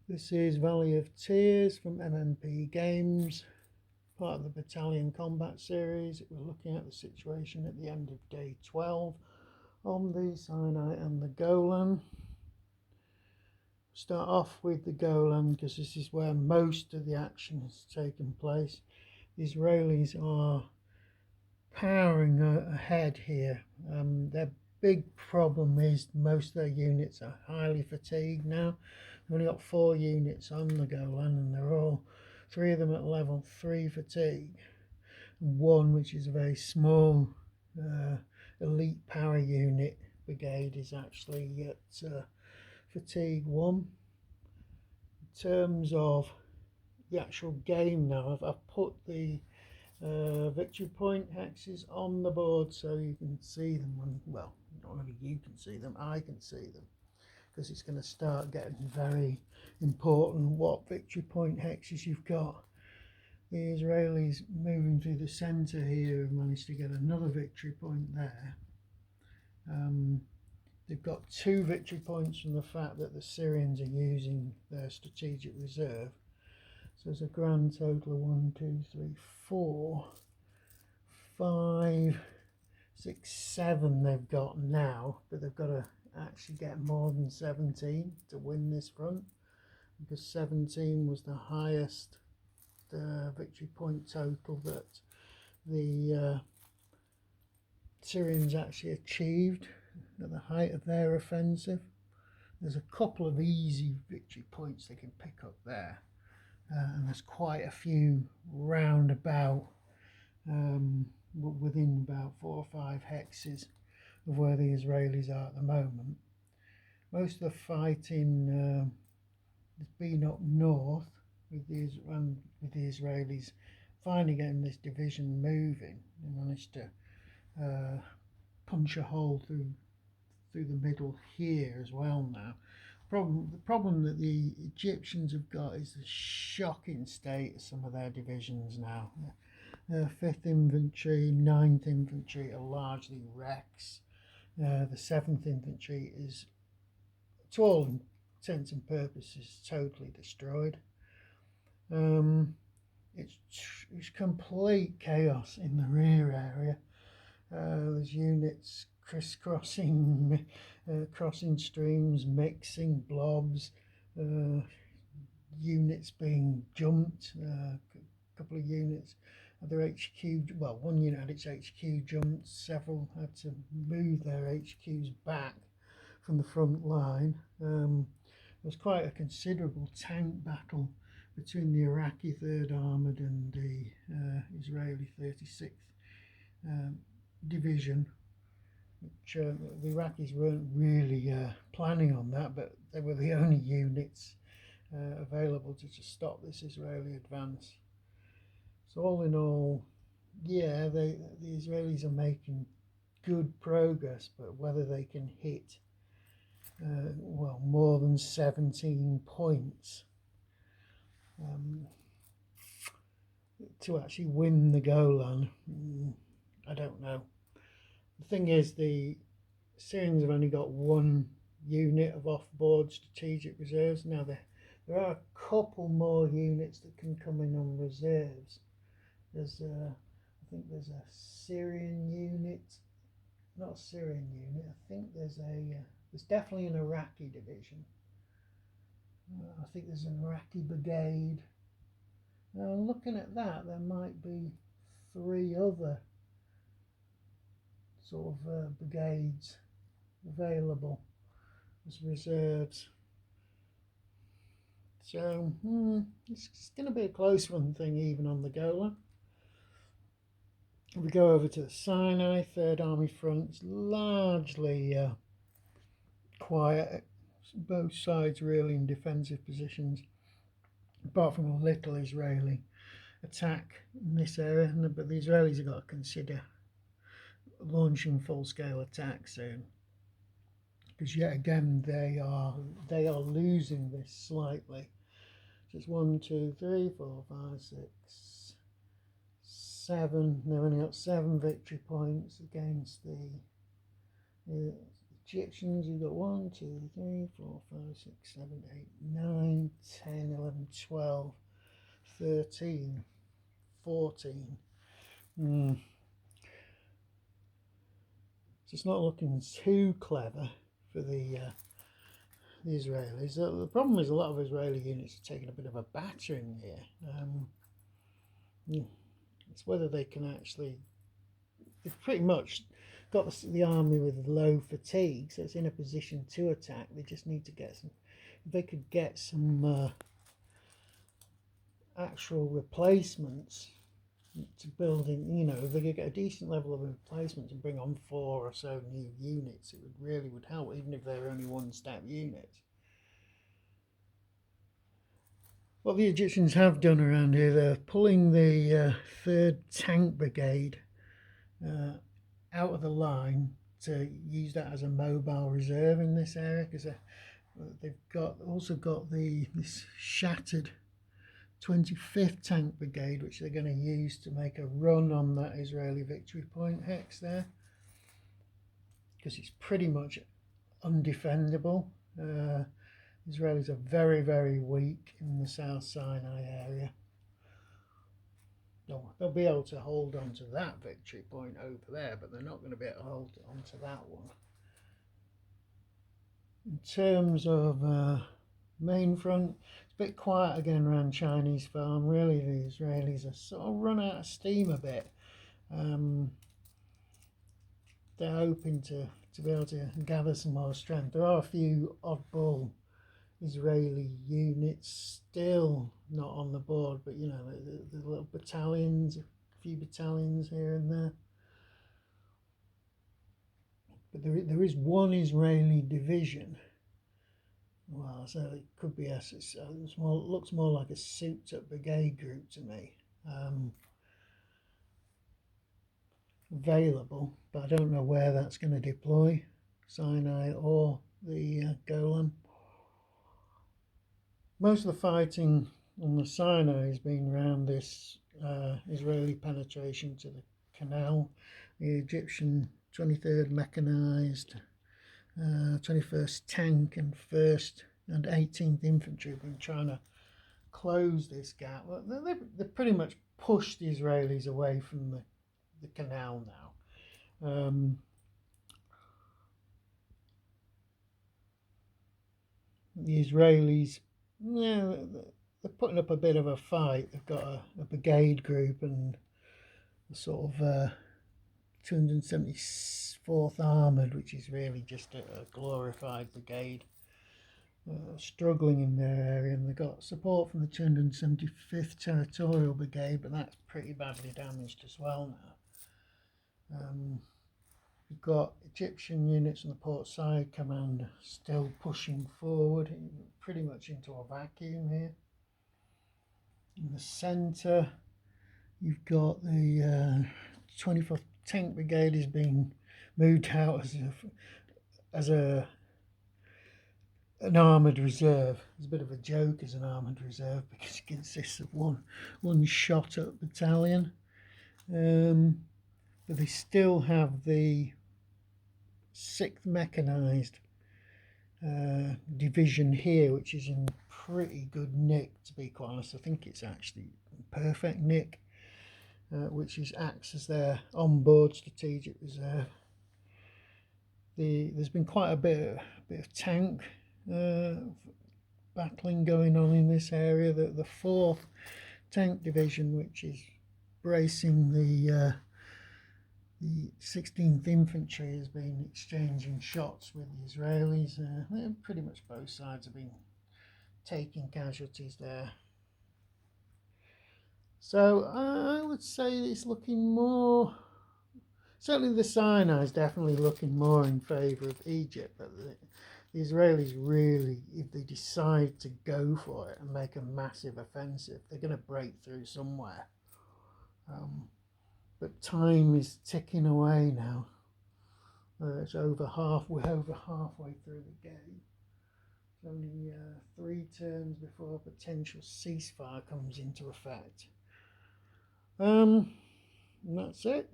This is Valley of Tears from MMP Games, part of the Battalion Combat Series. We're looking at the situation at the end of day 12 on the Sinai and the Golan. Start off with the Golan because this is where most of the action has taken place. The Israelis are powering ahead here. Their big problem is most of their units are highly fatigued now. They've only got 4 units on the Golan, and they're all 3 of them at level 3 fatigue. One, which is a very small elite power unit brigade, is actually at fatigue 1. In terms of the actual game now, I've put the victory point hexes on the board so you can see them. Well, not only you can see them, I can see them, because it's going to start getting very important what victory point hexes you've got. The Israelis moving through the centre here have managed to get another victory point there. They've got 2 victory points from the fact that the Syrians are using their strategic reserve. So there's a grand total of 1, 2, 3, 4, 5, 6, 7 they've got now, but they've got to actually get more than 17 to win this front, because 17 was the highest victory point total that the Syrians actually achieved at the height of their offensive. There's a couple of easy victory points they can pick up there, and there's quite a few round about within about 4 or 5 hexes of where the Israelis are at the moment. Most of the fighting has been up north with the Israelis finally getting this division moving. They managed to punch a hole through the middle here as well now. The problem that the Egyptians have got is the shocking state of some of their divisions now. 5th Infantry, 9th Infantry are largely wrecks. The 7th Infantry is, to all intents and purposes, totally destroyed. It's complete chaos in the rear area. There's units crisscrossing, crossing streams, mixing blobs, units being jumped, a couple of units had their HQ, well, one unit had its HQ jumped, several had to move their HQs back from the front line. There was quite a considerable tank battle between the Iraqi 3rd Armoured and the Israeli 36th Division, which the Iraqis weren't really planning on that, but they were the only units available to just stop this Israeli advance. So all in all, yeah, the Israelis are making good progress, but whether they can hit well, more than 17 points to actually win the Golan, I don't know. The thing is, the Syrians have only got 1 unit of off-board strategic reserves. Now there are a couple more units that can come in on reserves. There's I think there's a Syrian unit, not a Syrian unit. I think there's definitely an Iraqi division. I think there's an Iraqi brigade. Now, looking at that, there might be 3 other sort of brigades available as reserves. So it's going to be a close one thing even on the Golan. We go over to the Sinai, 3rd Army front, largely quiet, both sides really in defensive positions, apart from a little Israeli attack in this area. But the Israelis have got to consider launching full-scale attacks soon, because yet again they are losing this slightly. So it's 1, 2, 3, 4, 5, 6, 7. They've only got 7 victory points against the Egyptians, you've got 1, 2, 3, 4, 5, 6, 7, 8, 9, 10, 11, 12, 13, 14. So it's not looking too clever for the Israelis. The problem is a lot of Israeli units are taking a bit of a battering here. It's whether they can actually. They've pretty much got the army with low fatigue, so it's in a position to attack. They just need to get some. If they could get some actual replacements to build in, if they could get a decent level of replacement to bring on 4 or so new units, it would help, even if they're only 1-step units. What the Egyptians have done around here, they're pulling the 3rd Tank Brigade out of the line to use that as a mobile reserve in this area, because they've also got this shattered 25th Tank Brigade, which they're going to use to make a run on that Israeli victory point hex there, because it's pretty much undefendable. Israelis are very, very weak in the South Sinai area. They'll be able to hold on to that victory point over there, but they're not going to be able to hold on to that one. In terms of main front, it's a bit quiet again around Chinese farm. Really, the Israelis are sort of run out of steam a bit. They're hoping to be able to gather some more strength. There are a few oddball Israeli units still not on the board, but the little battalions, a few battalions here and there. But there is one Israeli division. Well, so it could be looks more like a souped-up brigade group to me. Available, but I don't know where that's going to deploy, Sinai or the Golan. Most of the fighting on the Sinai has been around this Israeli penetration to the canal. The Egyptian 23rd Mechanized, 21st Tank and 1st and 18th Infantry have been trying to close this gap. They pretty much pushed the Israelis away from the canal now. The Israelis, they're putting up a bit of a fight. They've got a brigade group and a sort of 274th Armoured, which is really just a glorified brigade, struggling in their area, and they've got support from the 275th Territorial Brigade, but that's pretty badly damaged as well now. We've got Egyptian units on the port side command still pushing forward, pretty much into a vacuum here. In the centre, you've got the 24th Tank Brigade is being moved out as an armoured reserve. It's a bit of a joke as an armoured reserve because it consists of one shot up battalion. But they still have the 6th Mechanized division here, which is in pretty good nick, to be quite honest. I think it's actually perfect nick, which acts as their onboard strategic reserve. There's been quite a bit of tank battling going on in this area. The 4th Tank Division, which is bracing the 16th Infantry, has been exchanging shots with the Israelis. Pretty much both sides have been taking casualties there. So I would say it's looking more, certainly the Sinai is definitely looking more in favour of Egypt, but the Israelis really, if they decide to go for it and make a massive offensive, they're going to break through somewhere. But time is ticking away now. We're over halfway through the game. It's only 3 turns before a potential ceasefire comes into effect. And that's it.